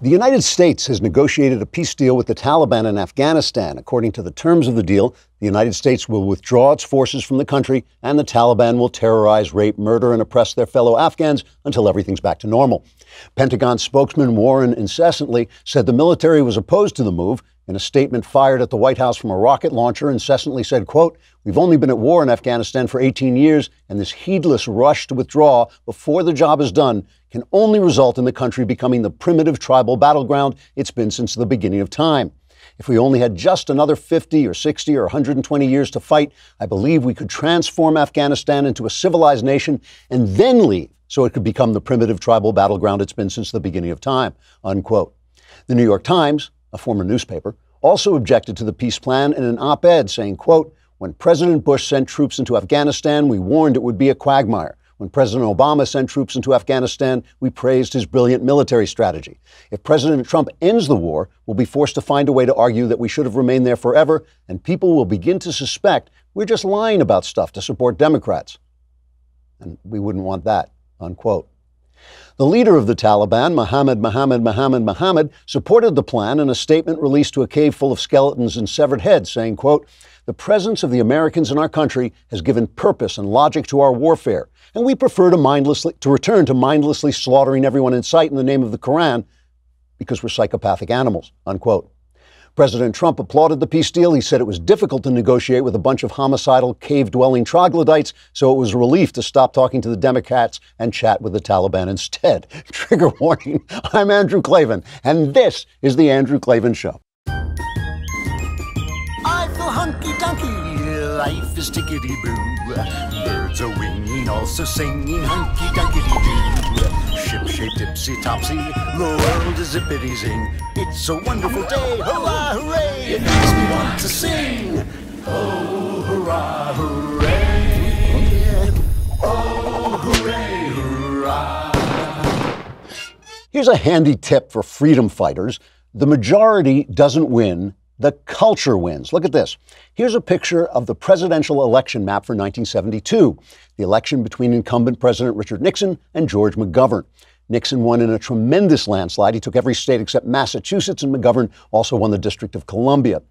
The United States has negotiated a peace deal with the Taliban in Afghanistan. According to the terms of the deal, the United States will withdraw its forces from the country, and the Taliban will terrorize, rape, murder, and oppress their fellow Afghans until everything's back to normal. Pentagon spokesman Warren incessantly said the military was opposed to the move. In a statement fired at the White House from a rocket launcher, incessantly said, quote, "We've only been at war in Afghanistan for 18 years, and this heedless rush to withdraw before the job is done can only result in the country becoming the primitive tribal battleground it's been since the beginning of time. If we only had just another 50 or 60 or 120 years to fight, I believe we could transform Afghanistan into a civilized nation and then leave so it could become the primitive tribal battleground it's been since the beginning of time," unquote. The New York Times, a former newspaper, also objected to the peace plan in an op-ed saying, quote, "When President Bush sent troops into Afghanistan, we warned it would be a quagmire. When President Obama sent troops into Afghanistan, we praised his brilliant military strategy. If President Trump ends the war, we'll be forced to find a way to argue that we should have remained there forever, and people will begin to suspect we're just lying about stuff to support Democrats. And we wouldn't want that," unquote. The leader of the Taliban, Mohammed, supported the plan in a statement released to a cave full of skeletons and severed heads, saying, quote, "The presence of the Americans in our country has given purpose and logic to our warfare, and we prefer to return to mindlessly slaughtering everyone in sight in the name of the Quran because we're psychopathic animals," unquote. President Trump applauded the peace deal. He said it was difficult to negotiate with a bunch of homicidal, cave-dwelling troglodytes, so it was a relief to stop talking to the Democrats and chat with the Taliban instead. Trigger warning, I'm Andrew Klavan, and this is The Andrew Klavan Show. I feel hunky-dunky, life is tickety-boo. Birds are winging, also singing hunky-dunky-doo. Ship-shaped, ipsy-topsy, the world is zippity-zing. It's a wonderful day, hurrah, hooray! It makes me want to sing. Oh, hurrah, hooray! Oh, hooray, hurrah! Here's a handy tip for freedom fighters. The majority doesn't win. The culture wins. Look at this. Here's a picture of the presidential election map for 1972, the election between incumbent President Richard Nixon and George McGovern. Nixon won in a tremendous landslide. He took every state except Massachusetts, and McGovern also won the District of Columbia.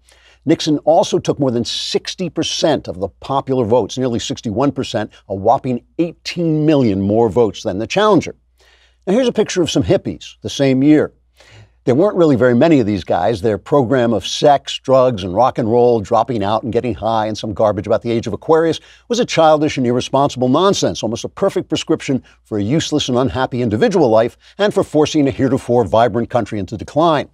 Nixon also took more than 60% of the popular votes, nearly 61%, a whopping 18 million more votes than the challenger. Now here's a picture of some hippies the same year. There weren't really very many of these guys. Their program of sex, drugs, and rock and roll, dropping out and getting high, and some garbage about the age of Aquarius was a childish and irresponsible nonsense, almost a perfect prescription for a useless and unhappy individual life and for forcing a heretofore vibrant country into decline.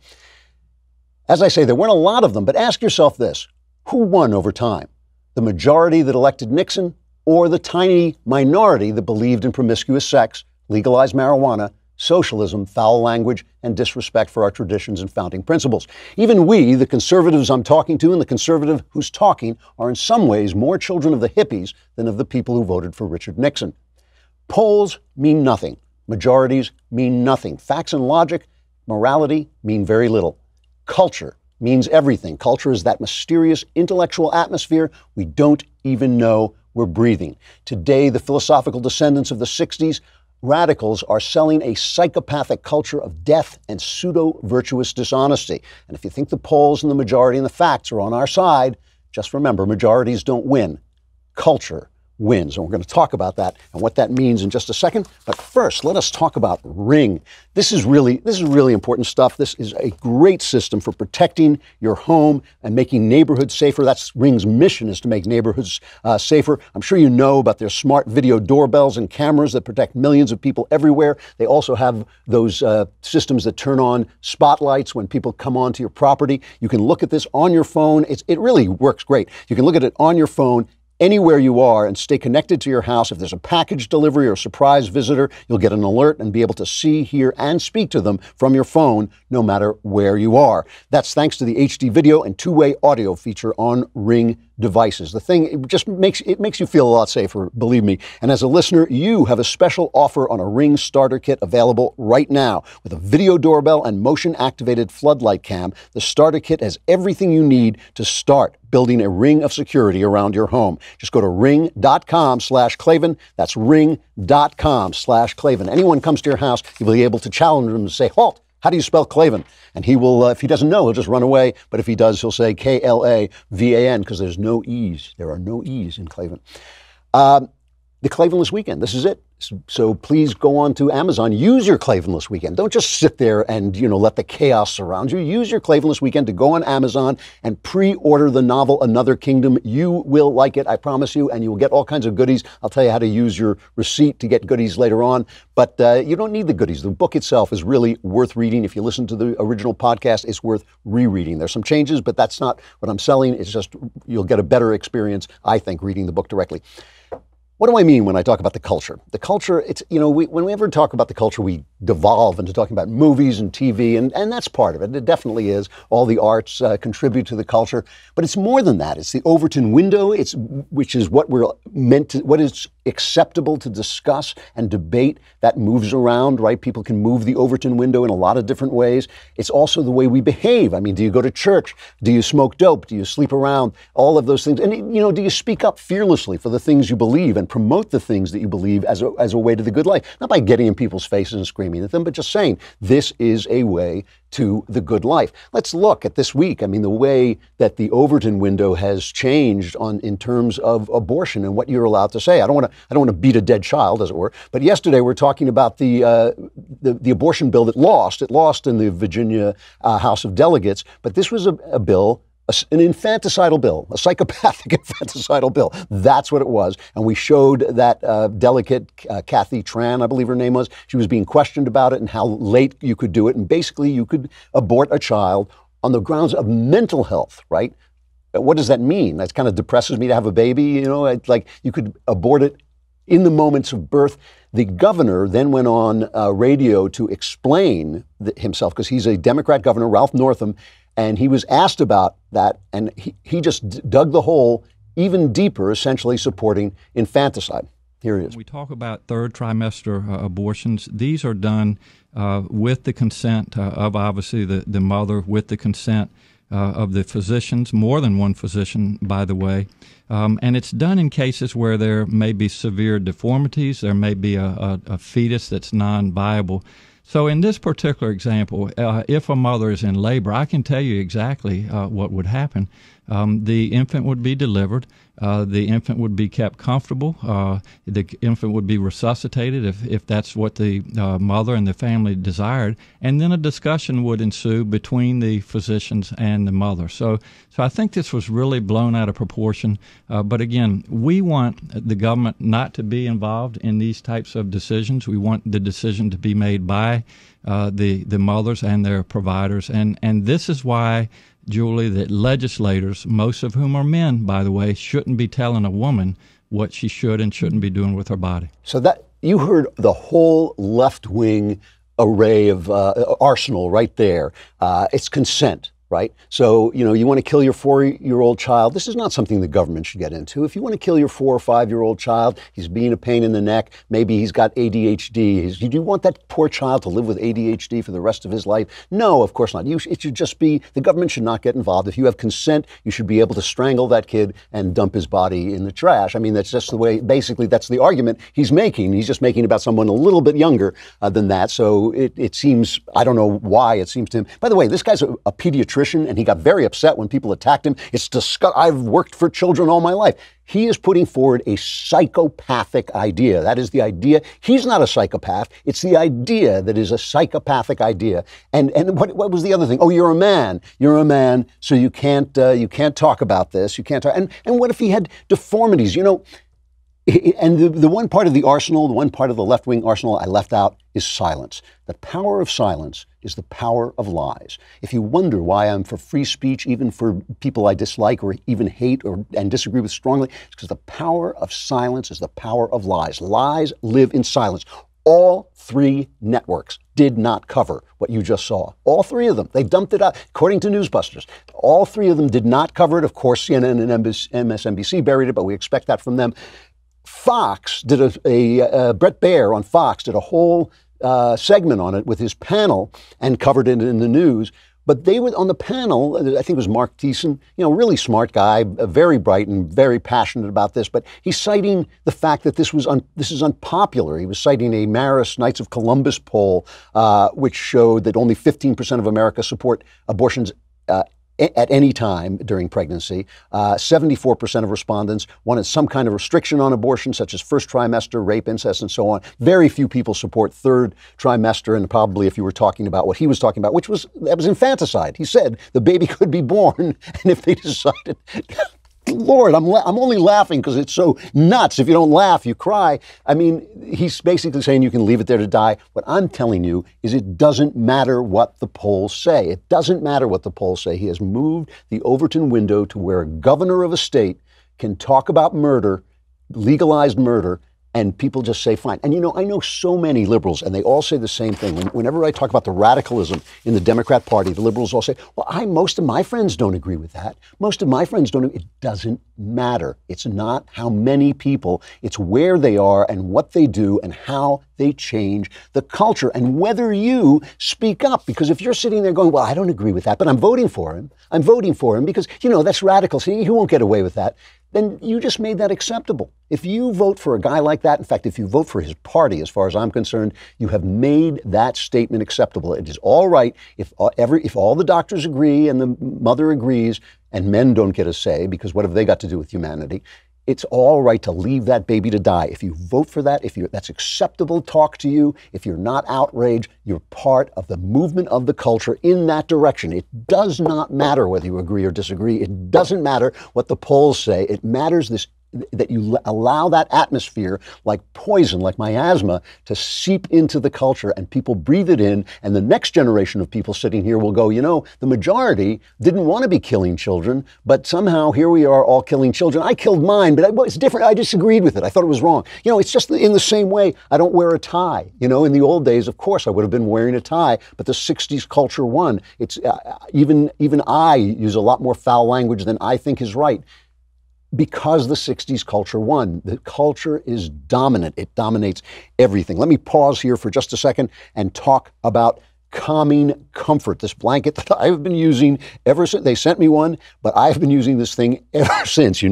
As I say, there weren't a lot of them, but ask yourself this. Who won over time? The majority that elected Nixon or the tiny minority that believed in promiscuous sex, legalized marijuana, socialism, foul language, and disrespect for our traditions and founding principles? Even we, the conservatives I'm talking to and the conservative who's talking, are in some ways more children of the hippies than of the people who voted for Richard Nixon. Polls mean nothing. Majorities mean nothing. Facts and logic, morality mean very little. Culture means everything. Culture is that mysterious intellectual atmosphere we don't even know we're breathing. Today, the philosophical descendants of the 60s radicals are selling a psychopathic culture of death and pseudo-virtuous dishonesty. And if you think the polls and the majority and the facts are on our side, just remember, majorities don't win. Culture wins. And we're going to talk about that and what that means in just a second. But first, let us talk about Ring. This is really important stuff. This is a great system for protecting your home and making neighborhoods safer. That's Ring's mission, is to make neighborhoods safer. I'm sure you know about their smart video doorbells and cameras that protect millions of people everywhere. They also have those systems that turn on spotlights when people come onto your property. You can look at this on your phone. It really works great. You can look at it on your phone anywhere you are and stay connected to your house. If there's a package delivery or a surprise visitor, you'll get an alert and be able to see, hear, and speak to them from your phone, no matter where you are. That's thanks to the HD video and two-way audio feature on Ring devices. The thing, it just makes you feel a lot safer, believe me. And as a listener, you have a special offer on a Ring starter kit available right now. With a video doorbell and motion-activated floodlight cam, the starter kit has everything you need to start building a ring of security around your home. Just go to ring.com/Klavan. That's ring.com/Klavan. Anyone comes to your house, you'll be able to challenge them and say, halt, How do you spell Klavan? And he will, if he doesn't know, he'll just run away. But if he does, he'll say Klavan, because there's no E's. There are no E's in Klavan. The Klavanless Weekend. This is it. So please go on to Amazon. Use your Klavanless Weekend. Don't just sit there and, let the chaos surround you. Use your Klavanless Weekend to go on Amazon and pre-order the novel Another Kingdom. You will like it, I promise you, and you will get all kinds of goodies. I'll tell you how to use your receipt to get goodies later on, but you don't need the goodies. The book itself is really worth reading. If you listen to the original podcast, it's worth rereading. There's some changes, but that's not what I'm selling. It's just you'll get a better experience, I think, reading the book directly. What do I mean when I talk about the culture? The culture, it's, when we ever talk about the culture, we devolve into talking about movies and TV, and that's part of it. It definitely is. All the arts contribute to the culture, but it's more than that. It's the Overton window, which is what what is acceptable to discuss and debate. That moves around, right? People can move the Overton window in a lot of different ways. It's also the way we behave. I mean, do you go to church? Do you smoke dope? Do you sleep around? All of those things. And, do you speak up fearlessly for the things you believe and promote the things that you believe as a way to the good life? Not by getting in people's faces and screaming at them, but just saying, this is a way to the good life. Let's look at this week. I mean, the way that the Overton window has changed in terms of abortion and what you're allowed to say. I don't want to beat a dead child, as it were. But yesterday we're talking about the abortion bill that lost. It lost in the Virginia House of Delegates. But this was a bill, an infanticidal bill, a psychopathic infanticidal bill. That's what it was. And we showed that delegate, Kathy Tran, I believe her name was, she was being questioned about it and how late you could do it. And basically you could abort a child on the grounds of mental health, right? What does that mean? That kind of depresses me to have a baby, like you could abort it in the moments of birth. The governor then went on radio to explain himself, because he's a Democrat governor, Ralph Northam, and he was asked about that, and he just dug the hole even deeper, essentially supporting infanticide. Here he is. We talk about third trimester abortions. These are done with the consent of, obviously, the mother, with the consent of the physicians, more than one physician, by the way. And it's done in cases where there may be severe deformities, there may be a fetus that's non-viable. So in this particular example, if a mother is in labor, I can tell you exactly what would happen. The infant would be delivered. The infant would be kept comfortable. The infant would be resuscitated if that's what the mother and the family desired. And then a discussion would ensue between the physicians and the mother. So I think this was really blown out of proportion. But again, we want the government not to be involved in these types of decisions. We want the decision to be made by the mothers and their providers. And this is why, Julie, that legislators, most of whom are men, by the way, shouldn't be telling a woman what she should and shouldn't be doing with her body. So that you heard the whole left-wing array of arsenal right there. It's consent, right? So, you want to kill your 4-year-old child. This is not something the government should get into. If you want to kill your 4 or 5-year-old child, he's being a pain in the neck. Maybe he's got ADHD. Do you want that poor child to live with ADHD for the rest of his life? No, of course not. It should just be, the government should not get involved. If you have consent, you should be able to strangle that kid and dump his body in the trash. I mean, that's just the way, basically, that's the argument he's making. He's just making about someone a little bit younger than that. So it seems, I don't know why it seems to him. By the way, this guy's a pediatrician, and he got very upset when people attacked him. It's disgusting. I've worked for children all my life. He is putting forward a psychopathic idea. That is the idea. He's not a psychopath. It's the idea that is a psychopathic idea. And what was the other thing? Oh, you're a man. You're a man, so you can't talk about this. You can't talk. And what if he had deformities? And the one part of the arsenal, the one part of the left-wing arsenal I left out is silence. The power of silence is the power of lies. If you wonder why I'm for free speech, even for people I dislike or even hate and disagree with strongly, it's because the power of silence is the power of lies. Lies live in silence. All 3 networks did not cover what you just saw. All 3 of them. They dumped it out, according to Newsbusters. All 3 of them did not cover it. Of course, CNN and MSNBC buried it, but we expect that from them. Fox did Brett Baer on Fox did a whole segment on it with his panel and covered it in the news. But they were on the panel, I think it was Mark Thiessen, really smart guy, very bright and very passionate about this, but he's citing the fact that this is unpopular. He was citing a Marist Knights of Columbus poll, which showed that only 15% of America support abortions at any time during pregnancy. 74% of respondents wanted some kind of restriction on abortion, such as first trimester, rape, incest, and so on. Very few people support third trimester, and probably if you were talking about what he was talking about, that was infanticide. He said the baby could be born, and if they decided... Lord, I'm only laughing because it's so nuts. If you don't laugh, you cry. I mean, he's basically saying you can leave it there to die. What I'm telling you is it doesn't matter what the polls say. It doesn't matter what the polls say. He has moved the Overton window to where a governor of a state can talk about murder, legalized murder, and people just say, fine. And I know so many liberals, and they all say the same thing. Whenever I talk about the radicalism in the Democrat Party, the liberals all say, well, most of my friends don't agree with that. Most of my friends don't. It doesn't matter. It's not how many people. It's where they are and what they do and how they change the culture and whether you speak up. Because if you're sitting there going, well, I don't agree with that, but I'm voting for him. I'm voting for him because, that's radical. See, he won't get away with that. Then you just made that acceptable. If you vote for a guy like that, in fact, if you vote for his party, as far as I'm concerned, you have made that statement acceptable. It is all right if all the doctors agree and the mother agrees and men don't get a say, because what have they got to do with humanity? It's all right to leave that baby to die. If you vote for that, that's acceptable talk to you, if you're not outraged, you're part of the movement of the culture in that direction. It does not matter whether you agree or disagree. It doesn't matter what the polls say. It matters that you allow that atmosphere, like poison, like miasma, to seep into the culture and people breathe it in. And the next generation of people sitting here will go, the majority didn't want to be killing children, but somehow here we are all killing children. I killed mine, but it's different. I disagreed with it. I thought it was wrong. It's just in the same way I don't wear a tie. In the old days, of course, I would have been wearing a tie, but the 60s culture won. It's even I use a lot more foul language than I think is right. Because the 60s culture won. The culture is dominant. It dominates everything. Let me pause here for just a second and talk about Calming Comfort, this blanket that I've been using ever since. They sent me one, but I've been using this thing ever since.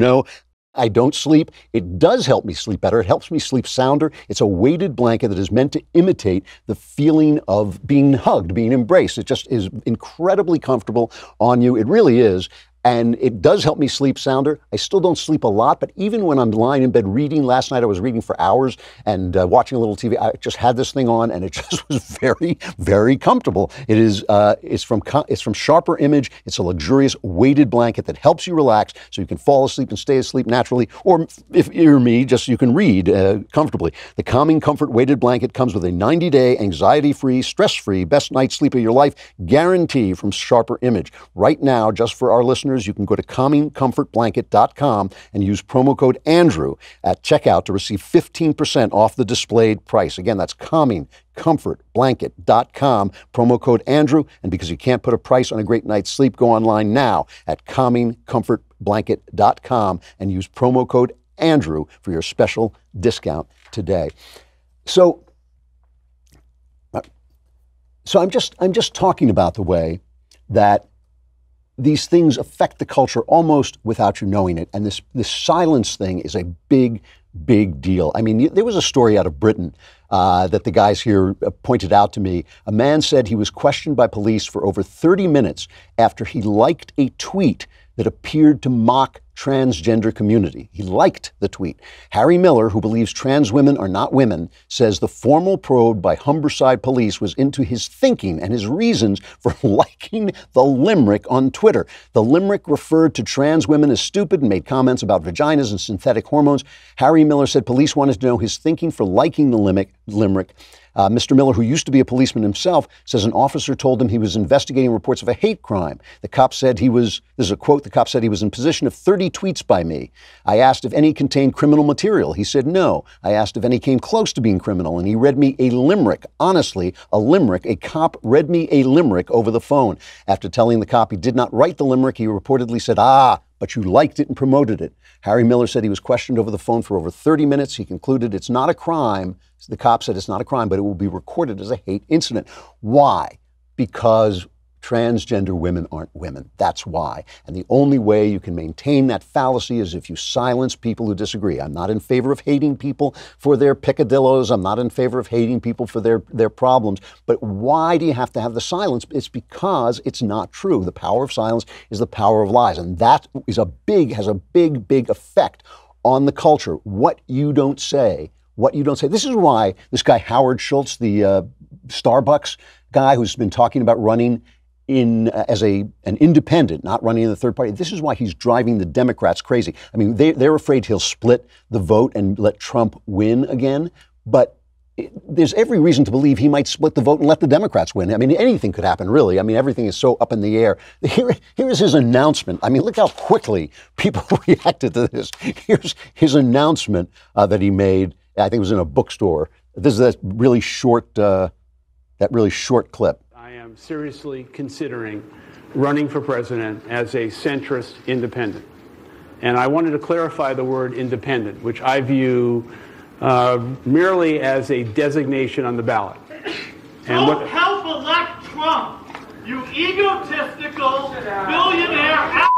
I don't sleep. It does help me sleep better. It helps me sleep sounder. It's a weighted blanket that is meant to imitate the feeling of being hugged, being embraced. It just is incredibly comfortable on you. It really is. And it does help me sleep sounder. I still don't sleep a lot, but even when I'm lying in bed reading, last night I was reading for hours and watching a little TV, I just had this thing on and it just was very, very comfortable. It's from Sharper Image. It's a luxurious weighted blanket that helps you relax so you can fall asleep and stay asleep naturally. Or if you're me, just you can read comfortably. The Calming Comfort weighted blanket comes with a 90-day anxiety-free, stress-free, best night's sleep of your life guarantee from Sharper Image. Right now, just for our listeners, you can go to calmingcomfortblanket.com and use promo code Andrew at checkout to receive 15% off the displayed price. Again, that's calmingcomfortblanket.com, promo code Andrew. And because you can't put a price on a great night's sleep, go online now at calmingcomfortblanket.com and use promo code Andrew for your special discount today. So I'm just talking about the way that these things affect the culture almost without you knowing it. And this silence thing is a big, big deal. I mean, there was a story out of Britain that the guys here pointed out to me. A man said he was questioned by police for over 30 minutes after he liked a tweet that appeared to mock transgender community. He liked the tweet. Harry Miller, who believes trans women are not women, says the formal probe by Humberside police was into his thinking and his reasons for liking the limerick on Twitter. The limerick referred to trans women as stupid and made comments about vaginas and synthetic hormones. Harry Miller said police wanted to know his thinking for liking the limerick. Mr. Miller, who used to be a policeman himself, says an officer told him he was investigating reports of a hate crime. The cop said this is a quote, the cop said he was in possession of 30 tweets by me. I asked if any contained criminal material. He said no. I asked if any came close to being criminal, and he read me a limerick. Honestly, a limerick. A cop read me a limerick over the phone. After telling the cop he did not write the limerick, he reportedly said, but you liked it and promoted it. Harry Miller said he was questioned over the phone for over 30 minutes. He concluded it's not a crime. The cop said it's not a crime, but it will be recorded as a hate incident. Why? Because transgender women aren't women. That's why. And the only way you can maintain that fallacy is if you silence people who disagree. I'm not in favor of hating people for their picadillos. I'm not in favor of hating people for their problems. But why do you have to have the silence? It's because it's not true. The power of silence is the power of lies. And that is has a big effect on the culture. What you don't say. This is why this guy Howard Schultz, the Starbucks guy who's been talking about running as an independent, not running in the third party. This is why he's driving the Democrats crazy. I mean, they're afraid he'll split the vote and let Trump win again. But there's every reason to believe he might split the vote and let the Democrats win. I mean, anything could happen, really. I mean, everything is so up in the air. Here is his announcement. I mean, look how quickly people reacted to this. Here's his announcement that he made. I think it was in a bookstore. This is that really short clip. I am seriously considering running for president as a centrist independent. And I wanted to clarify the word independent, which I view merely as a designation on the ballot. Don't help elect Trump, you egotistical billionaire.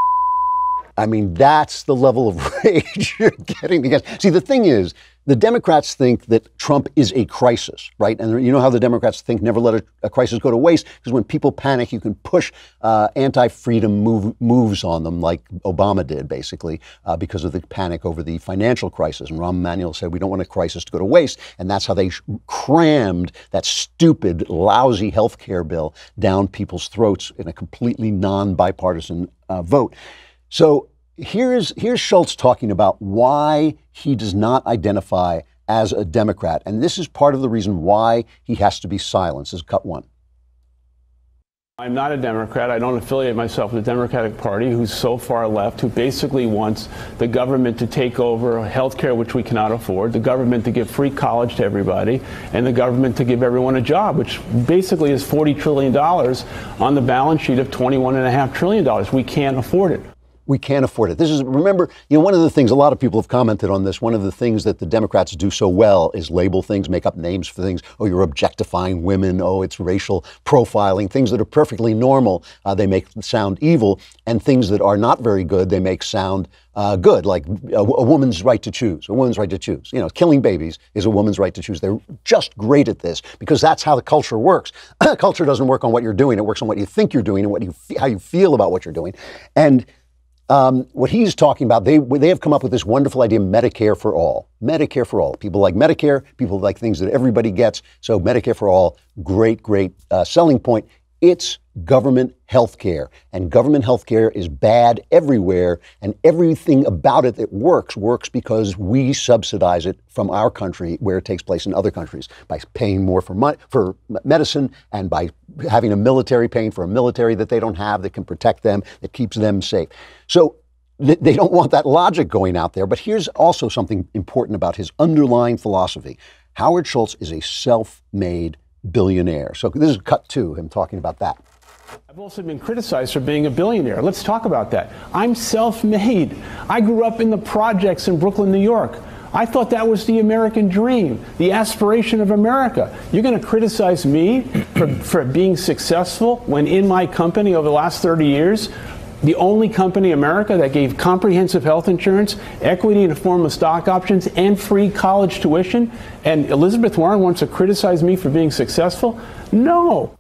I mean, that's the level of rage you're getting against. See, the thing is, the Democrats think that Trump is a crisis, right? And you know how the Democrats think never let a crisis go to waste, because when people panic, you can push anti-freedom moves on them like Obama did, basically, because of the panic over the financial crisis. And Rahm Emanuel said, we don't want a crisis to go to waste. And that's how they crammed that stupid, lousy health care bill down people's throats in a completely non-bipartisan vote. So here's Schultz talking about why he does not identify as a Democrat. And this is part of the reason why he has to be silenced. This is cut one. I'm not a Democrat. I don't affiliate myself with the Democratic Party, who's so far left, who basically wants the government to take over health care, which we cannot afford, the government to give free college to everybody, and the government to give everyone a job, which basically is $40 trillion on the balance sheet of $21.5 trillion. We can't afford it. We can't afford it. This is, remember, one of the things, a lot of people have commented on this, one of the things that the Democrats do so well is label things, make up names for things. Oh, you're objectifying women. Oh, it's racial profiling. Things that are perfectly normal, they make sound evil. And things that are not very good, they make sound good, like a woman's right to choose. A woman's right to choose. Killing babies is a woman's right to choose. They're just great at this because that's how the culture works. Culture doesn't work on what you're doing. It works on what you think you're doing and how you feel about what you're doing. And what he's talking about, they have come up with this wonderful idea, Medicare for all. Medicare for all. People like Medicare. People like things that everybody gets. So Medicare for all, great selling point. It's government health care. And government health care is bad everywhere. And everything about it that works because we subsidize it from our country where it takes place in other countries by paying more for medicine and by having a military, paying for a military that they don't have that can protect them, that keeps them safe. So they don't want that logic going out there. But here's also something important about his underlying philosophy. Howard Schultz is a self-made billionaire. So this is cut two, him talking about that. I've also been criticized for being a billionaire. Let's talk about that. I'm self-made. I grew up in the projects in Brooklyn, New York. I thought that was the American dream, the aspiration of America. You're going to criticize me for being successful when in my company over the last 30 years, the only company in America that gave comprehensive health insurance, equity in the form of stock options, and free college tuition, and Elizabeth Warren wants to criticize me for being successful? No.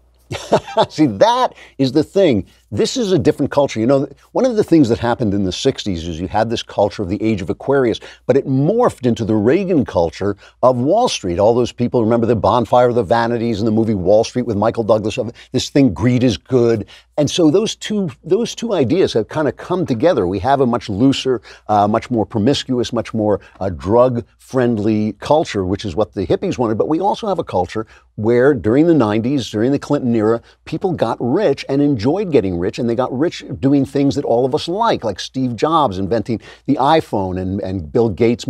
See, that is the thing. This is a different culture. One of the things that happened in the 60s is you had this culture of the age of Aquarius, but it morphed into the Reagan culture of Wall Street. All those people, remember the bonfire of the vanities in the movie Wall Street with Michael Douglas, of this thing, greed is good. And so those two ideas have kind of come together. We have a much looser, much more promiscuous, much more drug-friendly culture, which is what the hippies wanted. But we also have a culture where during the 90s, during the Clinton era, people got rich and enjoyed getting rich, and they got rich doing things that all of us like Steve Jobs inventing the iPhone and Bill Gates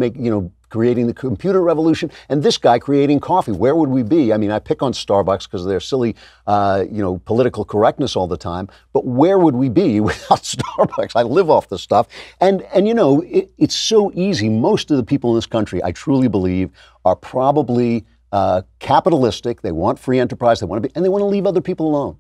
creating the computer revolution, and this guy creating coffee. Where would we be? I mean, I pick on Starbucks because of their silly, political correctness all the time, but where would we be without Starbucks? I live off the stuff. And it's so easy. Most of the people in this country, I truly believe, are probably capitalistic. They want free enterprise. They want to leave other people alone.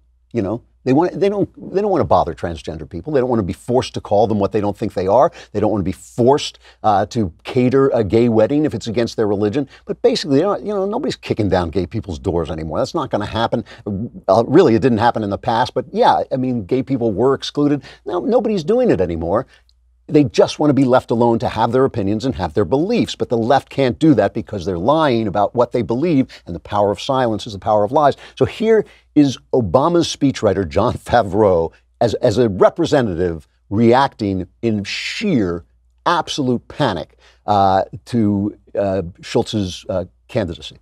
They don't want to bother transgender people. They don't want to be forced to call them what they don't think they are. They don't want to be forced to cater a gay wedding if it's against their religion. But basically, nobody's kicking down gay people's doors anymore. That's not going to happen. Really, it didn't happen in the past. But yeah, I mean, gay people were excluded. No, nobody's doing it anymore. They just want to be left alone to have their opinions and have their beliefs. But the left can't do that because they're lying about what they believe, and the power of silence is the power of lies. So here is Obama's speechwriter, John Favreau, as a representative reacting in sheer, absolute panic to Schultz's candidacy.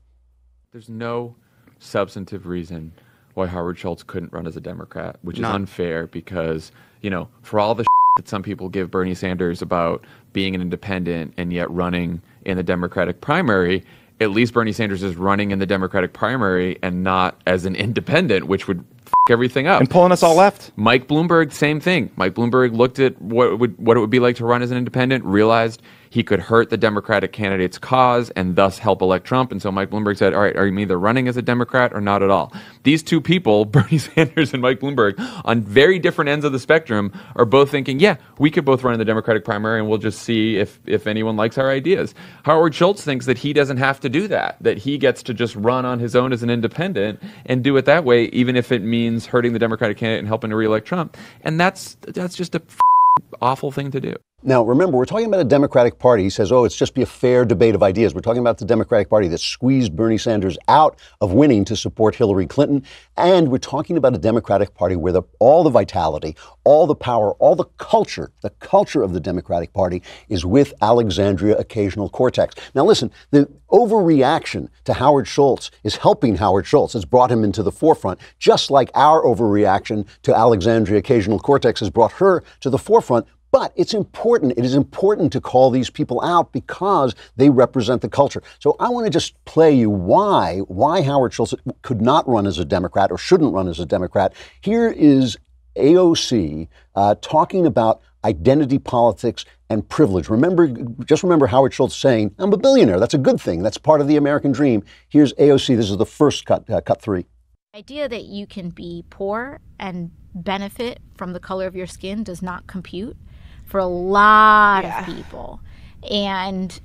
There's no substantive reason why Howard Schultz couldn't run as a Democrat, which is unfair because, for all the that some people give Bernie Sanders about being an independent and yet running in the Democratic primary, at least Bernie Sanders is running in the Democratic primary and not as an independent, which would everything up. And pulling us all left. Mike Bloomberg, same thing. Mike Bloomberg looked at what it would be like to run as an independent, realized he could hurt the Democratic candidate's cause and thus help elect Trump. And so Mike Bloomberg said, all right, are you either running as a Democrat or not at all? These two people, Bernie Sanders and Mike Bloomberg, on very different ends of the spectrum, are both thinking, yeah, we could both run in the Democratic primary and we'll just see if anyone likes our ideas. Howard Schultz thinks that he doesn't have to do that he gets to just run on his own as an independent and do it that way, even if it means hurting the Democratic candidate and helping to reelect Trump. And that's just a awful thing to do. Now, remember, we're talking about a Democratic Party. He says, it's just be a fair debate of ideas. We're talking about the Democratic Party that squeezed Bernie Sanders out of winning to support Hillary Clinton. And we're talking about a Democratic Party where all the vitality, all the power, all the culture of the Democratic Party is with Alexandria Ocasio-Cortez. Now, listen, the overreaction to Howard Schultz is helping Howard Schultz. It's brought him into the forefront, just like our overreaction to Alexandria Ocasio-Cortez has brought her to the forefront. But it's important. It is important to call these people out because they represent the culture. So I want to just play you why Howard Schultz could not run as a Democrat or shouldn't run as a Democrat. Here is AOC talking about identity politics and privilege. Just remember Howard Schultz saying, I'm a billionaire. That's a good thing. That's part of the American dream. Here's AOC. This is the first cut 3. The idea that you can be poor and benefit from the color of your skin does not compute for a lot of people. And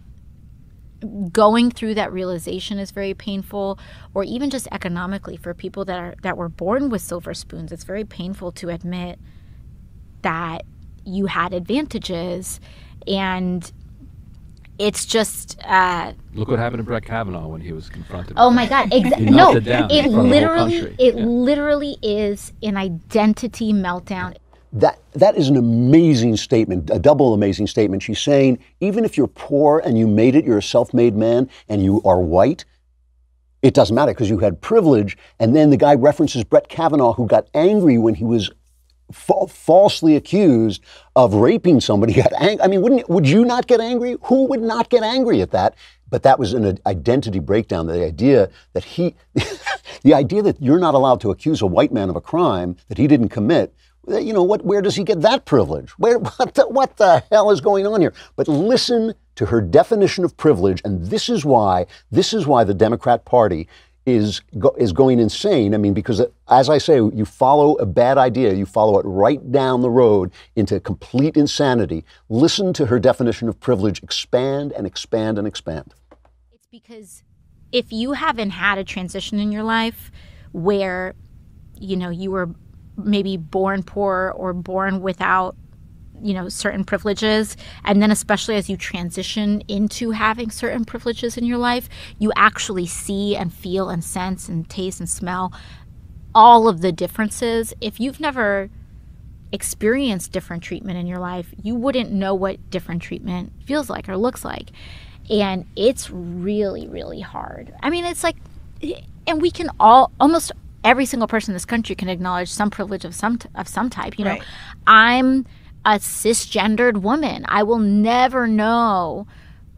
going through that realization is very painful, or even just economically for people that were born with silver spoons. It's very painful to admit that you had advantages, and it's just look what happened to Brett Kavanaugh when he was confronted. Oh my God! No, it literally is an identity meltdown. That is an amazing statement, a double amazing statement. She's saying, even if you're poor and you made it, you're a self-made man, and you are white, it doesn't matter because you had privilege. And then the guy references Brett Kavanaugh, who got angry when he was falsely accused of raping somebody. Got angry. I mean, would you not get angry? Who would not get angry at that? But that was an identity breakdown. The idea that the idea that you're not allowed to accuse a white man of a crime that he didn't commit. Where does he get that privilege? What the hell is going on here? But listen to her definition of privilege, and this is why the Democrat Party is going insane. I mean, because as I say, you follow a bad idea, you follow it right down the road into complete insanity. Listen to her definition of privilege expand and expand and expand. It's because if you haven't had a transition in your life where, you were maybe born poor or born without, certain privileges, and then especially as you transition into having certain privileges in your life, you actually see and feel and sense and taste and smell all of the differences. If you've never experienced different treatment in your life, you wouldn't know what different treatment feels like or looks like. And it's really, really hard. I mean, it's like, and we can almost every single person in this country can acknowledge some privilege of some type. Right. I'm a cisgendered woman. I will never know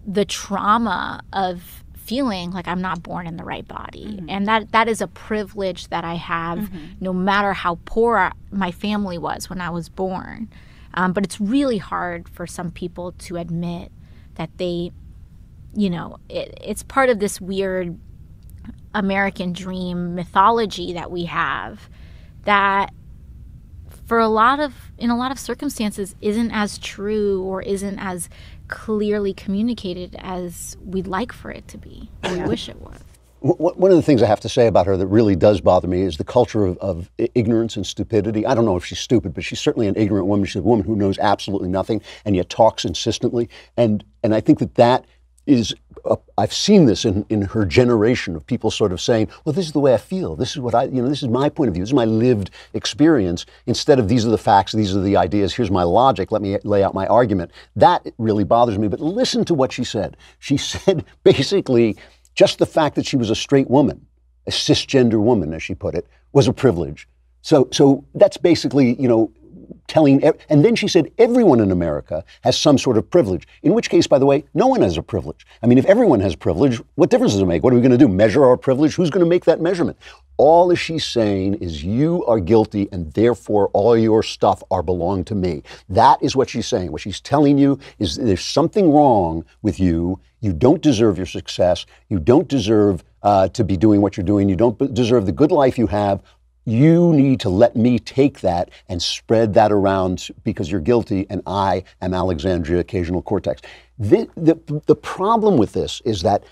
the trauma of feeling like I'm not born in the right body. Mm-hmm. And that is a privilege that I have, no matter how poor my family was when I was born. But it's really hard for some people to admit that they, it's part of this weird American dream mythology that we have, that in a lot of circumstances isn't as true or isn't as clearly communicated as we'd like for it to be, or we wish it was. One of the things I have to say about her that really does bother me is the culture of ignorance and stupidity. I don't know if she's stupid, but she's certainly an ignorant woman. She's a woman who knows absolutely nothing and yet talks insistently. And I think that is, I've seen this in her generation of people sort of saying, well, this is the way I feel. This is what this is my point of view. This is my lived experience. Instead of these are the facts, these are the ideas, here's my logic, let me lay out my argument. That really bothers me. But listen to what she said. She said basically just the fact that she was a straight woman, a cisgender woman, as she put it, was a privilege. So that's basically, telling, and then she said everyone in America has some sort of privilege, in which case, by the way, no one has a privilege. I mean, if everyone has privilege, what difference does it make? What are we going to do? Measure our privilege? Who's going to make that measurement? All that she's saying is you are guilty and therefore all your stuff belong to me. That is what she's saying. What she's telling you is there's something wrong with you. You don't deserve your success. You don't deserve to be doing what you're doing. You don't deserve the good life you have. You need to let me take that and spread that around because you're guilty and I am Alexandria Ocasio-Cortez. The problem with this is that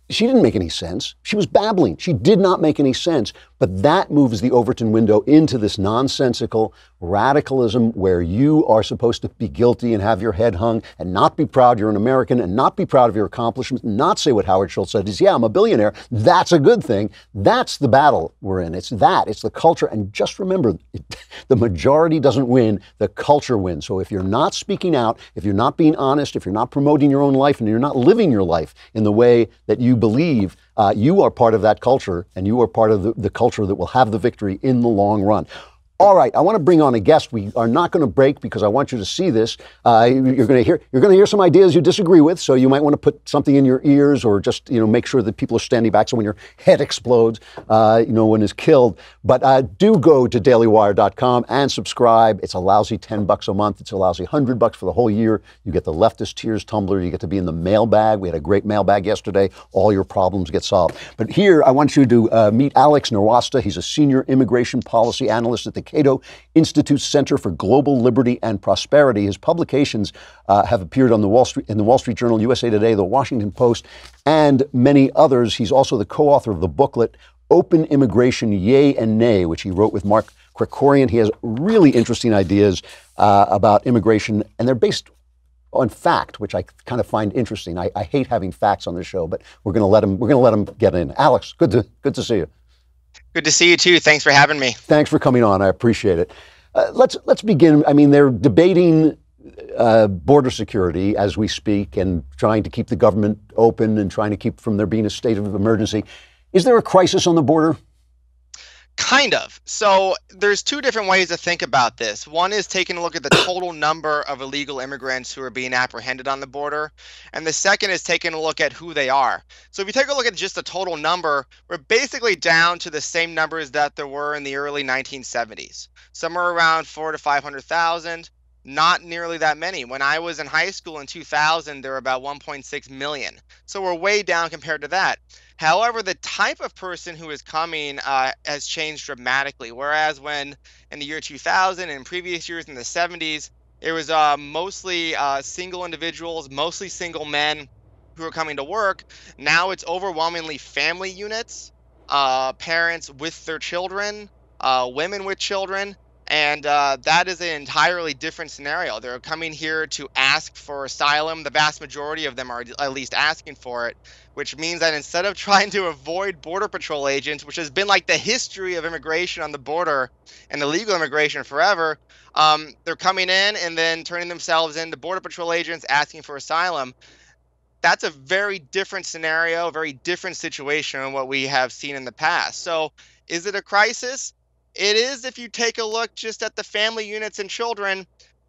she didn't make any sense. She was babbling. She did not make any sense. But that moves the Overton window into this nonsensical radicalism where you are supposed to be guilty and have your head hung and not be proud you're an American and not be proud of your accomplishments, and not say what Howard Schultz said is, yeah, I'm a billionaire. That's a good thing. That's the battle we're in. It's the culture. And just remember, the majority doesn't win, the culture wins. So if you're not speaking out, if you're not being honest, if you're not promoting your own life and you're not living your life in the way that you believe, you are part of that culture, and you are part of the culture that will have the victory in the long run. All right, I want to bring on a guest. We are not going to break because I want you to see this. You're going to hear some ideas you disagree with, so you might want to put something in your ears or just make sure that people are standing back so when your head explodes, no one is killed. But do go to dailywire.com and subscribe. It's a lousy $10 a month. It's a lousy $100 for the whole year. You get the Leftist Tears tumbler. You get to be in the mailbag. We had a great mailbag yesterday. All your problems get solved. But here, I want you to meet Alex Nowrasteh. He's a senior immigration policy analyst at the Cato Institute Center for Global Liberty and Prosperity. His publications have appeared on the Wall Street Journal, USA Today, The Washington Post, and many others. He's also the co-author of the booklet Open Immigration, Yay and Nay, which he wrote with Mark Krikorian. He has really interesting ideas about immigration, and they're based on fact, which I kind of find interesting. I hate having facts on this show, but we're going to let him get in. Alex, good to see you. Good to see you too. Thanks for having me. Thanks for coming on. I appreciate it. Let's begin. I mean, they're debating border security as we speak and trying to keep the government open and trying to keep from there being a state of emergency. Is there a crisis on the border? Kind of. So there's two different ways to think about this. One is taking a look at the total number of illegal immigrants who are being apprehended on the border. And the second is taking a look at who they are. So if you take a look at just the total number, we're basically down to the same numbers that there were in the early 1970s. Somewhere around 400,000 to 500,000. Not nearly that many. When I was in high school in 2000, there were about 1.6 million. So we're way down compared to that. However, the type of person who is coming has changed dramatically. Whereas when in the year 2000 and previous years in the 70s, it was mostly single individuals, mostly single men who are coming to work. Now it's overwhelmingly family units, parents with their children, women with children. And that is an entirely different scenario. They're coming here to ask for asylum. The vast majority of them are at least asking for it, which means that instead of trying to avoid Border Patrol agents, which has been like the history of immigration on the border and illegal immigration forever, they're coming in and then turning themselves into Border Patrol agents asking for asylum. That's a very different scenario, a very different situation than what we have seen in the past. So is it a crisis? It is if you take a look just at the family units and children,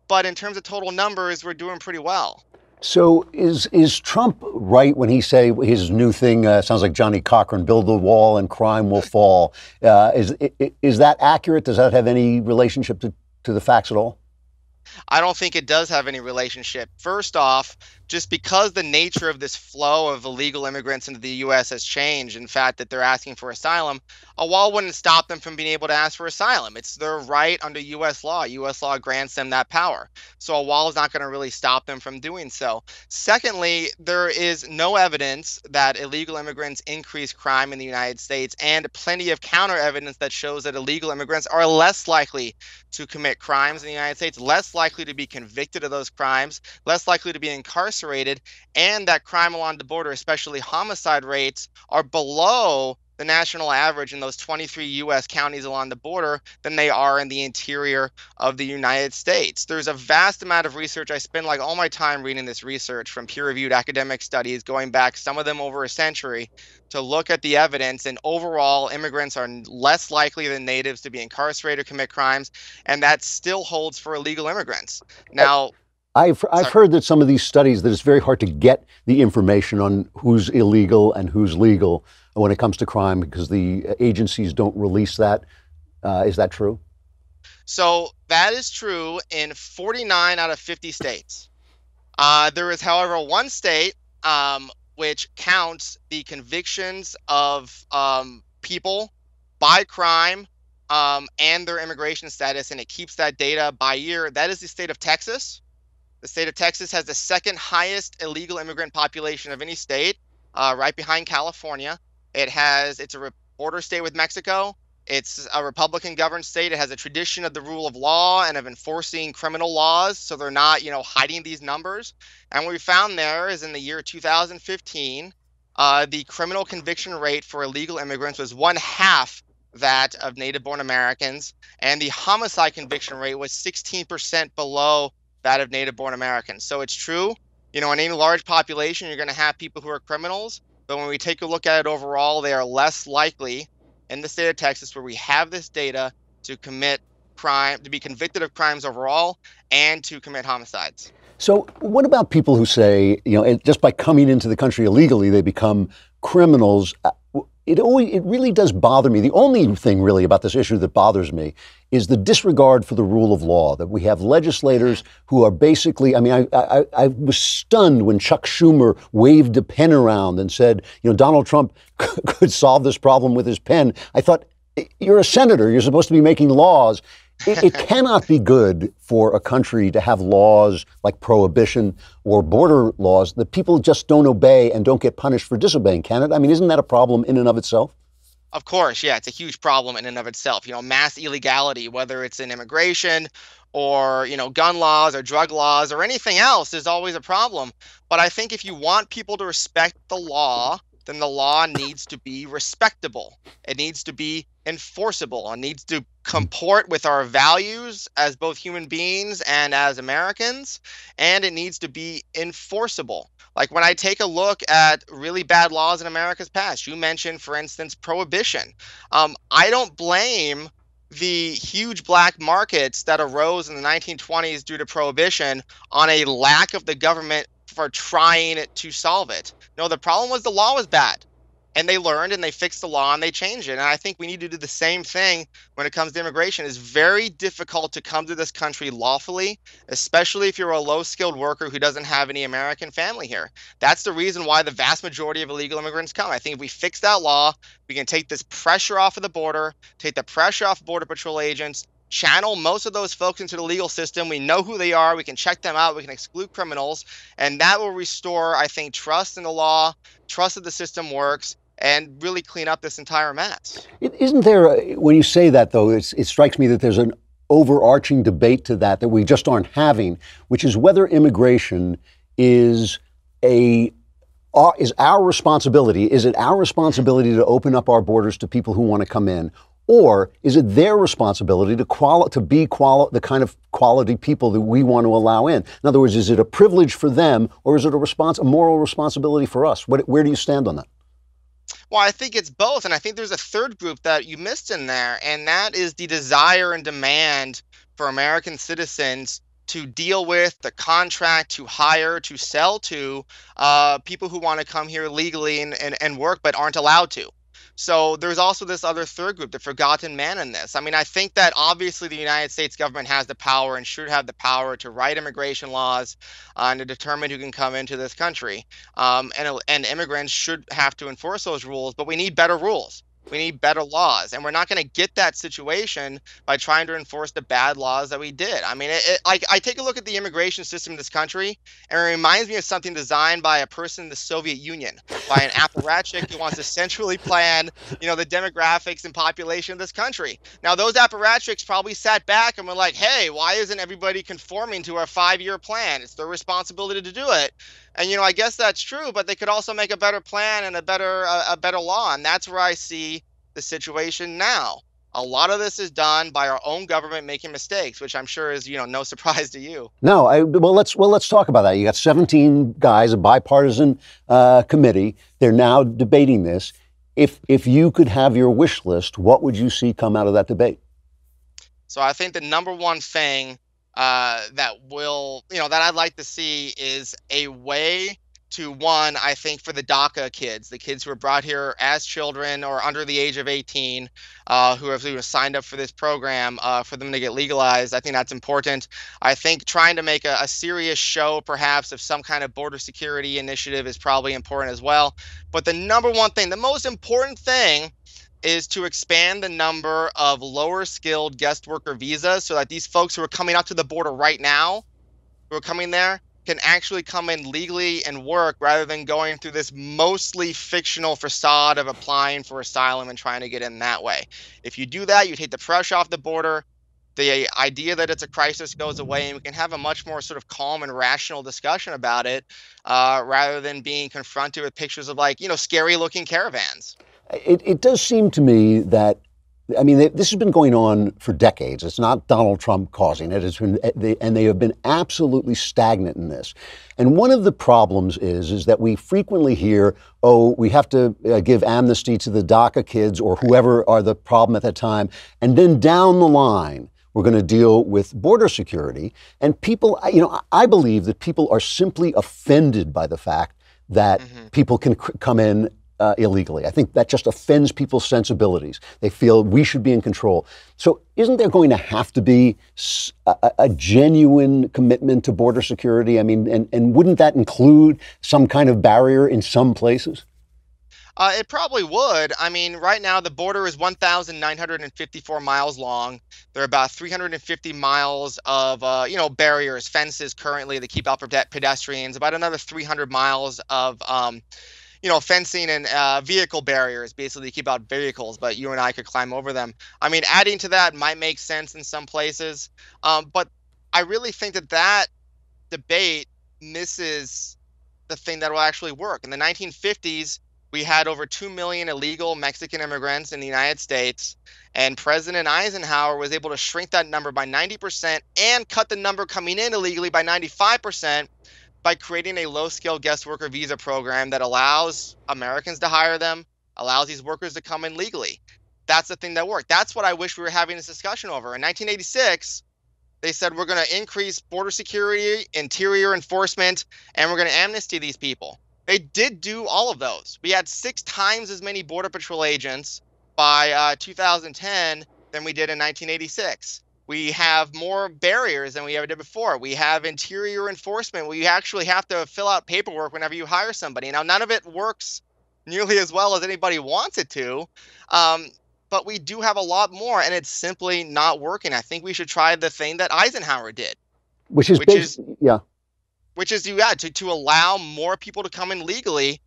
but in terms of total numbers, we're doing pretty well. So is Trump right when he say his new thing sounds like Johnny Cochran, build the wall and crime will fall? Is that accurate? Does that have any relationship to the facts at all? I don't think it does have any relationship. First off, just because the nature of this flow of illegal immigrants into the U.S. has changed, in fact, that they're asking for asylum, a wall wouldn't stop them from being able to ask for asylum. It's their right under U.S. law. U.S. law grants them that power. So a wall is not going to really stop them from doing so. Secondly, there is no evidence that illegal immigrants increase crime in the United States, and plenty of counter evidence that shows that illegal immigrants are less likely to commit crimes in the United States, less likely to be convicted of those crimes, less likely to be incarcerated, and that crime along the border, especially homicide rates, are below the national average in those 23 U.S. counties along the border than they are in the interior of the United States. There's a vast amount of research. I spend like all my time reading this research from peer-reviewed academic studies going back, some of them over a century, to look at the evidence. And overall, immigrants are less likely than natives to be incarcerated or commit crimes, and that still holds for illegal immigrants. Now, I've heard that some of these studies that it's very hard to get the information on who's illegal and who's legal when it comes to crime because the agencies don't release that. Is that true? So that is true in 49 out of 50 states. There is, however, one state which counts the convictions of people by crime and their immigration status, and it keeps that data by year. That is the state of Texas. The state of Texas has the second highest illegal immigrant population of any state, right behind California. It's a border state with Mexico. It's a Republican-governed state. It has a tradition of the rule of law and of enforcing criminal laws, so they're not, hiding these numbers. And what we found there is in the year 2015, the criminal conviction rate for illegal immigrants was 1/2 that of native-born Americans, and the homicide conviction rate was 16% below that of native-born Americans. So it's true, in any large population, you're going to have people who are criminals. But when we take a look at it overall, they are less likely in the state of Texas, where we have this data, to commit crime, to be convicted of crimes overall, and to commit homicides. So what about people who say, just by coming into the country illegally, they become criminals? It really does bother me. The only thing really about this issue that bothers me is the disregard for the rule of law, that we have legislators who are basically, I was stunned when Chuck Schumer waved a pen around and said, Donald Trump could solve this problem with his pen. I thought, you're a senator, you're supposed to be making laws. It cannot be good for a country to have laws like prohibition or border laws that people just don't obey and don't get punished for disobeying, can it? Isn't that a problem in and of itself? Of course, yeah, it's a huge problem in and of itself. Mass illegality, whether it's in immigration or, gun laws or drug laws or anything else, is always a problem. But I think if you want people to respect the law, then the law needs to be respectable. It needs to be enforceable. It needs to comport with our values as both human beings and as Americans, and it needs to be enforceable. Like when I take a look at really bad laws in America's past, you mentioned, for instance, prohibition. I don't blame the huge black markets that arose in the 1920s due to prohibition on a lack of the government for trying to solve it. No, the problem was the law was bad. And they learned and they fixed the law and they changed it. And I think we need to do the same thing when it comes to immigration. It's very difficult to come to this country lawfully, especially if you're a low-skilled worker who doesn't have any American family here. That's the reason why the vast majority of illegal immigrants come. I think if we fix that law, we can take this pressure off of the border, take the pressure off Border Patrol agents, channel most of those folks into the legal system. We know who they are. We can check them out. We can exclude criminals. And that will restore, I think, trust in the law, trust that the system works, and really clean up this entire mess. Isn't there, when you say that, though, it strikes me that there's an overarching debate to that we just aren't having, which is whether immigration is our responsibility. Is it our responsibility to open up our borders to people who want to come in? Or is it their responsibility to be the kind of quality people that we want to allow in? In other words, is it a privilege for them, or is it a moral responsibility for us? Where do you stand on that? Well, I think it's both. And I think there's a third group that you missed in there, and that is the desire and demand for American citizens to deal with, the contract, to hire, to sell to people who want to come here legally and work but aren't allowed to. So there's also this other third group, the forgotten man in this. I mean, I think that obviously the United States government has the power and should have the power to write immigration laws and to determine who can come into this country. And immigrants should have to enforce those rules, but we need better rules. We need better laws, and we're not going to get that situation by trying to enforce the bad laws that we did. I mean, like I take a look at the immigration system in this country, and it reminds me of something designed by a person in the Soviet Union, by an apparatchik who wants to centrally plan, the demographics and population of this country. Now, those apparatchiks probably sat back and were like, "Hey, why isn't everybody conforming to our 5-year plan? It's their responsibility to do it." And I guess that's true, but they could also make a better plan and a better law, and that's where I see the situation now. A lot of this is done by our own government making mistakes, which I'm sure is no surprise to you. No, let's talk about that. You got 17 guys, a bipartisan committee. They're now debating this. If you could have your wish list, what would you see come out of that debate? So I think the number one thing that I'd like to see is a way to, one, I think for the DACA kids, the kids who were brought here as children or under the age of 18, who have signed up for this program, for them to get legalized. I think that's important. I think trying to make a serious show, perhaps, of some kind of border security initiative is probably important as well. But the number one thing, the most important thing, is to expand the number of lower skilled guest worker visas so that these folks who are coming out to the border right now, who are coming there, can actually come in legally and work rather than going through this mostly fictional facade of applying for asylum and trying to get in that way. If you do that, you take the pressure off the border. The idea that it's a crisis goes away, and we can have a much more sort of calm and rational discussion about it, rather than being confronted with pictures of scary looking caravans. It does seem to me that, this has been going on for decades. It's not Donald Trump causing it. And they have been absolutely stagnant in this. And one of the problems is that we frequently hear, we have to give amnesty to the DACA kids or whoever are the problem at that time. And then down the line, we're going to deal with border security. And people, I believe that people are simply offended by the fact that people can come in illegally. I think that just offends people's sensibilities. They feel we should be in control. So isn't there going to have to be a genuine commitment to border security? And wouldn't that include some kind of barrier in some places? It probably would. Right now the border is 1,954 miles long. There are about 350 miles of, barriers, fences currently that keep out pedestrians, about another 300 miles of, fencing and vehicle barriers, basically keep out vehicles, but you and I could climb over them. Adding to that might make sense in some places, but I really think that debate misses the thing that will actually work. In the 1950s, we had over 2 million illegal Mexican immigrants in the United States, and President Eisenhower was able to shrink that number by 90% and cut the number coming in illegally by 95%. By creating a low-skilled guest worker visa program that allows Americans to hire them, allows these workers to come in legally. That's the thing that worked. That's what I wish we were having this discussion over. In 1986, they said we're going to increase border security, interior enforcement, and we're going to amnesty these people. They did do all of those. We had 6 times as many Border Patrol agents by 2010 than we did in 1986. We have more barriers than we ever did before. We have interior enforcement where you actually have to fill out paperwork whenever you hire somebody. Now, none of it works nearly as well as anybody wants it to, but we do have a lot more, and it's simply not working. I think we should try the thing that Eisenhower did, which is to allow more people to come in legally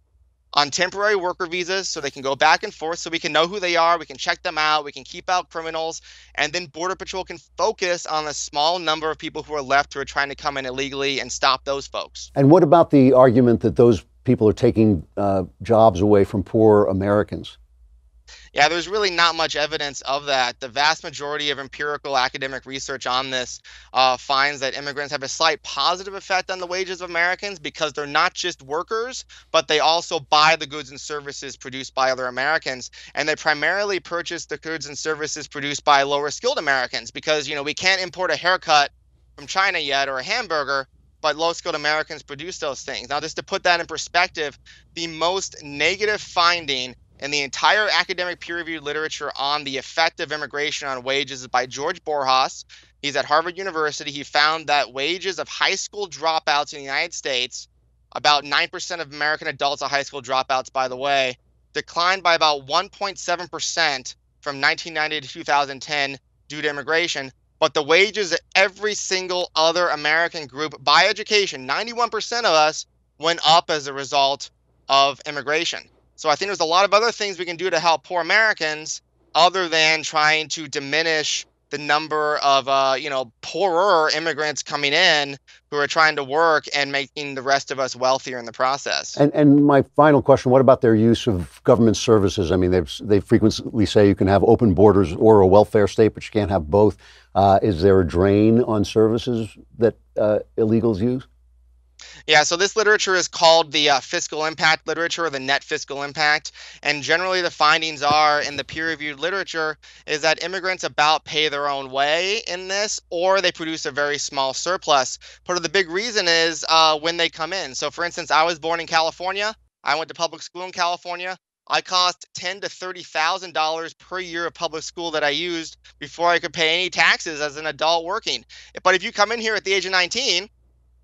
on temporary worker visas so they can go back and forth, so we can know who they are, we can check them out, we can keep out criminals, and then Border Patrol can focus on a small number of people who are left who are trying to come in illegally and stop those folks. And what about the argument that those people are taking jobs away from poor Americans? Yeah, there's really not much evidence of that. The vast majority of empirical academic research on this finds that immigrants have a slight positive effect on the wages of Americans because they're not just workers, but they also buy the goods and services produced by other Americans. And they primarily purchase the goods and services produced by lower skilled Americans because, we can't import a haircut from China yet or a hamburger, but low-skilled Americans produce those things. Now, just to put that in perspective, the most negative finding in the entire academic peer-reviewed literature on the effect of immigration on wages is by George Borjas. He's at Harvard University. He found that wages of high school dropouts in the United States, about 9% of American adults are high school dropouts, by the way, declined by about 1.7% from 1990 to 2010 due to immigration. But the wages of every single other American group by education, 91% of us, went up as a result of immigration. So I think there's a lot of other things we can do to help poor Americans other than trying to diminish the number of, poorer immigrants coming in who are trying to work and making the rest of us wealthier in the process. And my final question, what about their use of government services? I mean, they frequently say you can have open borders or a welfare state, but you can't have both. Is there a drain on services that illegals use? Yeah, so this literature is called the fiscal impact literature, or the net fiscal impact. And generally the findings are in the peer-reviewed literature is that immigrants about pay their own way in this, or they produce a very small surplus. Part of the big reason is when they come in. So for instance, I was born in California. I went to public school in California. I cost $10,000 to $30,000 per year of public school that I used before I could pay any taxes as an adult working. But if you come in here at the age of 19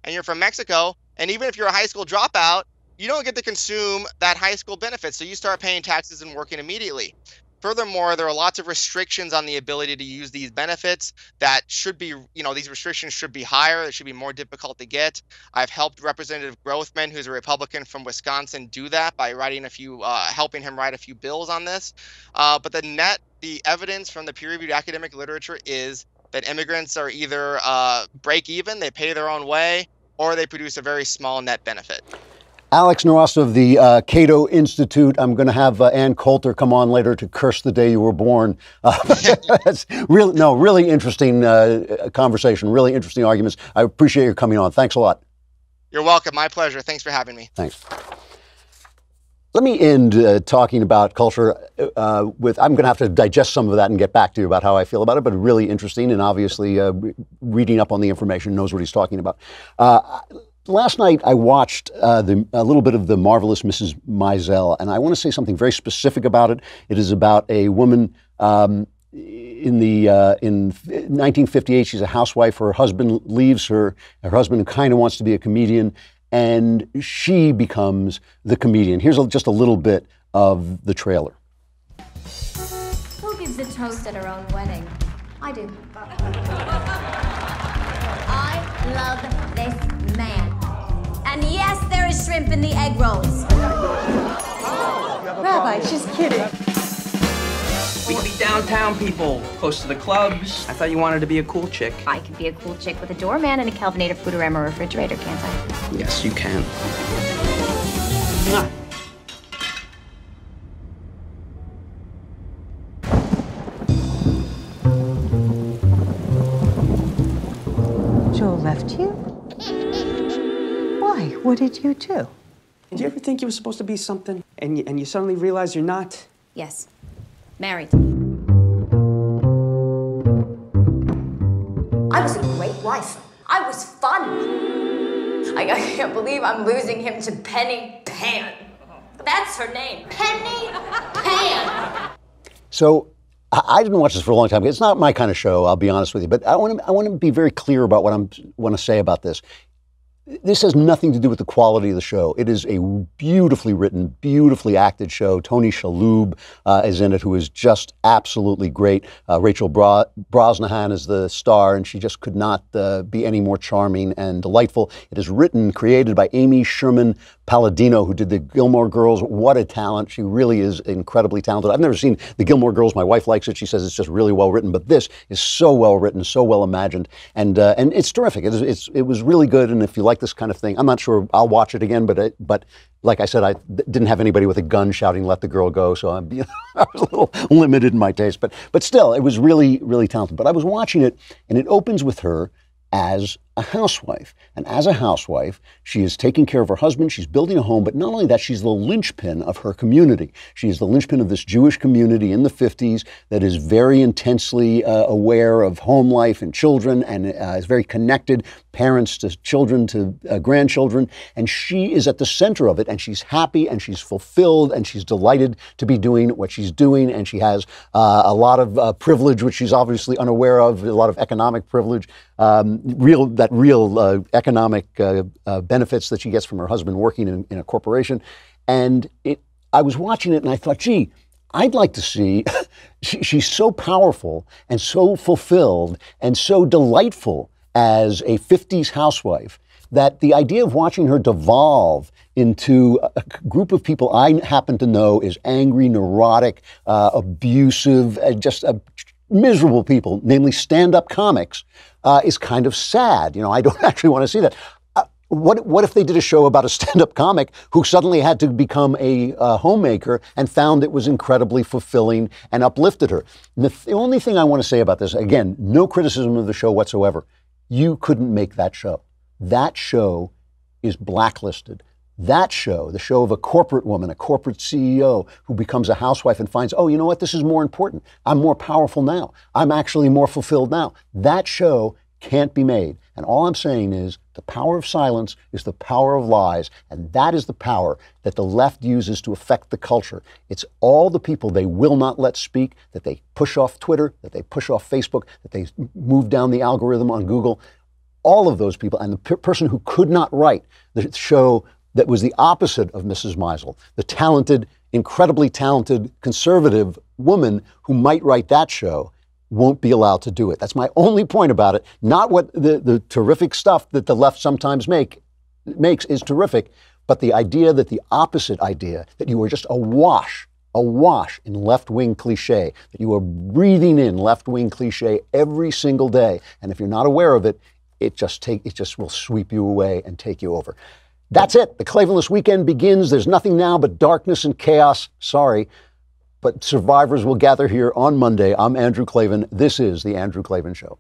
and you're from Mexico, and even if you're a high school dropout, you don't get to consume that high school benefit. So you start paying taxes and working immediately. Furthermore, there are lots of restrictions on the ability to use these benefits that should be, these restrictions should be higher. It should be more difficult to get. I've helped Representative Grothman, who's a Republican from Wisconsin, do that by helping him write a few bills on this. But the evidence from the peer-reviewed academic literature is that immigrants are either break even, they pay their own way, or they produce a very small net benefit. Alex Nowrasteh of the Cato Institute. I'm going to have Ann Coulter come on later to curse the day you were born. It's really interesting conversation, really interesting arguments. I appreciate your coming on. Thanks a lot. You're welcome. My pleasure. Thanks for having me. Thanks. Let me end talking about culture with, I'm going to have to digest some of that and get back to you about how I feel about it, but really interesting, and obviously reading up on the information knows what he's talking about. Last night I watched a little bit of The Marvelous Mrs. Maisel, and I want to say something very specific about it. It is about a woman in 1958. She's a housewife. Her husband leaves her. Her husband kind of wants to be a comedian, and she becomes the comedian. Here's just a little bit of the trailer. Who gives a toast at her own wedding? I do. I love this man. And yes, there is shrimp in the egg rolls. Rabbi, she's kidding. We could be downtown people, close to the clubs. I thought you wanted to be a cool chick. I could be a cool chick with a doorman and a Kelvinator Foodorama refrigerator, can't I? Yes, you can. Joel left you? Why? What did you do? Did you ever think you were supposed to be something, and you suddenly realize you're not? Yes. Married. I was a great wife. I was fun. I can't believe I'm losing him to Penny Pan. That's her name. Penny Pan. So I didn't watch this for a long time. It's not my kind of show, I'll be honest with you. But I want to be very clear about what I want to say about this. This has nothing to do with the quality of the show. It is a beautifully written, beautifully acted show. Tony Shalhoub is in it, who is just absolutely great. Rachel Brosnahan is the star, and she just could not be any more charming and delightful. It is written, created by Amy Sherman Palladino, who did the Gilmore Girls. What a talent. She really is incredibly talented. I've never seen the Gilmore Girls. My wife likes it. She says it's just really well written, but this is so well written, so well imagined, and it's terrific. It was really good, and if you like this kind of thing, I'm not sure I'll watch it again, but like I said, I didn't have anybody with a gun shouting, "Let the girl go," so I was a little limited in my taste, but still, it was really, really talented. But I was watching it, and it opens with her as a housewife. And as a housewife, she is taking care of her husband, she's building a home, but not only that, she's the linchpin of her community. She is the linchpin of this Jewish community in the 50s that is very intensely aware of home life and children, and is very connected, parents to children to grandchildren. And she is at the center of it, and she's happy, and she's fulfilled, and she's delighted to be doing what she's doing, and she has a lot of privilege, which she's obviously unaware of, a lot of economic privilege, real economic benefits that she gets from her husband working in a corporation. And I was watching it and I thought, gee, I'd like to see, she's so powerful and so fulfilled and so delightful as a 50s housewife that the idea of watching her devolve into a group of people I happen to know is angry, neurotic, abusive, just miserable people, namely stand-up comics, is kind of sad. You know, I don't actually want to see that. What if they did a show about a stand-up comic who suddenly had to become a homemaker and found it was incredibly fulfilling and uplifted her? And the only thing I want to say about this, again, no criticism of the show whatsoever, you couldn't make that show. That show is blacklisted. That show, the show of a corporate woman, a corporate CEO who becomes a housewife and finds, oh, you know what, this is more important. I'm more powerful now. I'm actually more fulfilled now. That show can't be made. And all I'm saying is the power of silence is the power of lies, and that is the power that the left uses to affect the culture. It's all the people they will not let speak, that they push off Twitter, that they push off Facebook, that they move down the algorithm on Google. All of those people, and the person who could not write the show that was the opposite of Mrs. Maisel, the talented, incredibly talented conservative woman who might write that show, won't be allowed to do it. That's my only point about it. Not what the terrific stuff that the left sometimes makes is terrific, but the idea that the opposite idea, that you are just awash in left-wing cliche, that you are breathing in left-wing cliche every single day, and if you're not aware of it, it just will sweep you away and take you over. That's it. The Klavanless weekend begins. There's nothing now but darkness and chaos. Sorry, but survivors will gather here on Monday. I'm Andrew Klavan. This is The Andrew Klavan Show.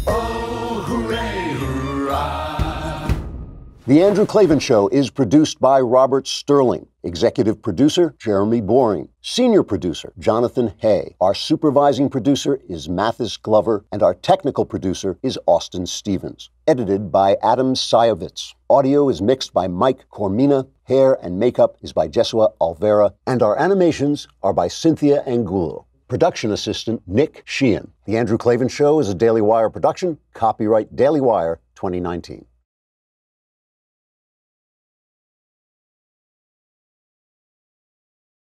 Oh, hooray, hurrah. The Andrew Klavan Show is produced by Robert Sterling. Executive producer, Jeremy Boring. Senior producer, Jonathan Hay. Our supervising producer is Mathis Glover, and our technical producer is Austin Stevens. Edited by Adam Sayevitz. Audio is mixed by Mike Cormina. Hair and makeup is by Jesua Alvera. And our animations are by Cynthia Angulo. Production assistant, Nick Sheehan. The Andrew Klavan Show is a Daily Wire production. Copyright Daily Wire 2019.